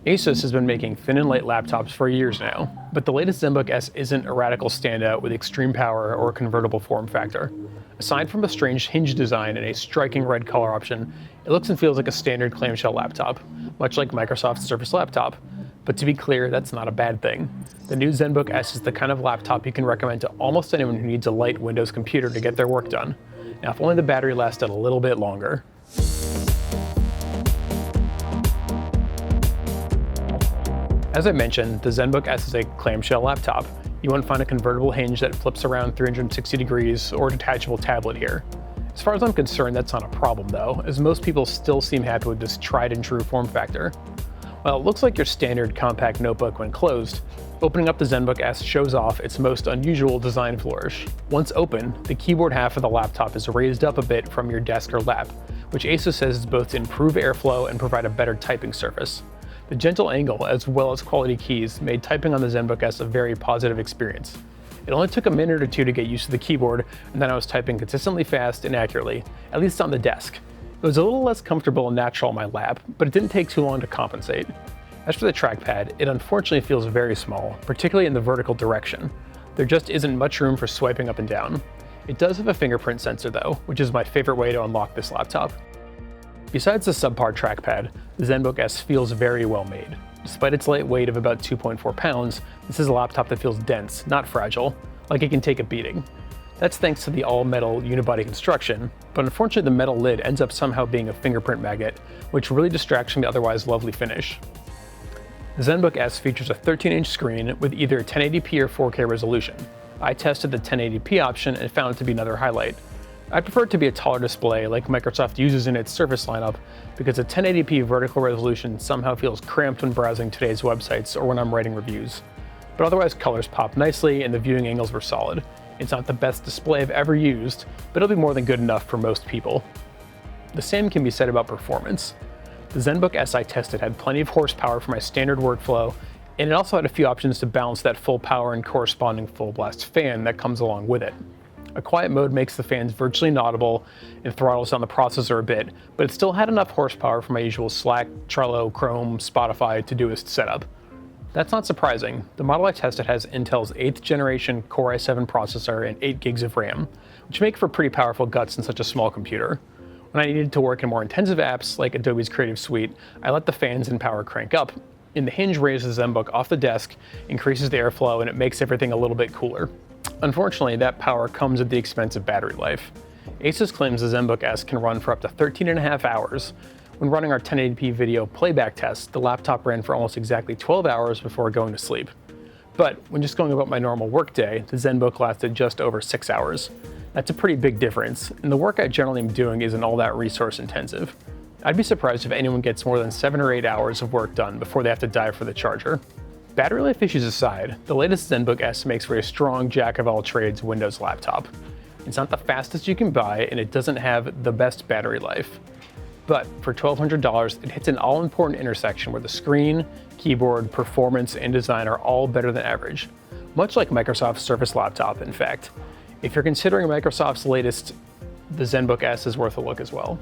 Asus has been making thin and light laptops for years now, but the latest Zenbook S isn't a radical standout with extreme power or a convertible form factor. Aside from a strange hinge design and a striking red color option, it looks and feels like a standard clamshell laptop, much like Microsoft's Surface laptop. But to be clear, that's not a bad thing. The new Zenbook S is the kind of laptop you can recommend to almost anyone who needs a light Windows computer to get their work done. Now, if only the battery lasted a little bit longer. As I mentioned, the Zenbook S is a clamshell laptop. You won't find a convertible hinge that flips around 360 degrees or a detachable tablet here. As far as I'm concerned, that's not a problem though, as most people still seem happy with this tried and true form factor. While it looks like your standard compact notebook when closed, opening up the Zenbook S shows off its most unusual design flourish. Once open, the keyboard half of the laptop is raised up a bit from your desk or lap, which Asus says is both to improve airflow and provide a better typing surface. The gentle angle, as well as quality keys, made typing on the Zenbook S a very positive experience. It only took a minute or two to get used to the keyboard, and then I was typing consistently fast and accurately, at least on the desk. It was a little less comfortable and natural on my lap, but it didn't take too long to compensate. As for the trackpad, it unfortunately feels very small, particularly in the vertical direction. There just isn't much room for swiping up and down. It does have a fingerprint sensor though, which is my favorite way to unlock this laptop. Besides the subpar trackpad, the Zenbook S feels very well made. Despite its light weight of about 2.4 pounds, this is a laptop that feels dense, not fragile, like it can take a beating. That's thanks to the all-metal unibody construction, but unfortunately the metal lid ends up somehow being a fingerprint magnet, which really distracts from the otherwise lovely finish. The Zenbook S features a 13-inch screen with either 1080p or 4K resolution. I tested the 1080p option and found it to be another highlight. I prefer it to be a taller display like Microsoft uses in its Surface lineup because a 1080p vertical resolution somehow feels cramped when browsing today's websites or when I'm writing reviews. But otherwise colors pop nicely and the viewing angles were solid. It's not the best display I've ever used, but it'll be more than good enough for most people. The same can be said about performance. The Zenbook S I tested had plenty of horsepower for my standard workflow, and it also had a few options to balance that full power and corresponding full blast fan that comes along with it. A quiet mode makes the fans virtually inaudible and throttles down the processor a bit, but it still had enough horsepower for my usual Slack, Trello, Chrome, Spotify, Todoist setup. That's not surprising. The model I tested has Intel's 8th generation Core i7 processor and 8 gigs of RAM, which make for pretty powerful guts in such a small computer. When I needed to work in more intensive apps like Adobe's Creative Suite, I let the fans and power crank up, and the hinge raises the Zenbook off the desk, increases the airflow, and it makes everything a little bit cooler. Unfortunately, that power comes at the expense of battery life. Asus claims the Zenbook S can run for up to 13.5 hours. When running our 1080p video playback test, the laptop ran for almost exactly 12 hours before going to sleep. But when just going about my normal workday, the Zenbook lasted just over 6 hours. That's a pretty big difference, and the work I generally am doing isn't all that resource intensive. I'd be surprised if anyone gets more than 7 or 8 hours of work done before they have to dive for the charger. Battery life issues aside, the latest Zenbook S makes for a strong jack-of-all-trades Windows laptop. It's not the fastest you can buy, and it doesn't have the best battery life. But for $1,200, it hits an all-important intersection where the screen, keyboard, performance, and design are all better than average. Much like Microsoft's Surface laptop, in fact. If you're considering Microsoft's latest, the Zenbook S is worth a look as well.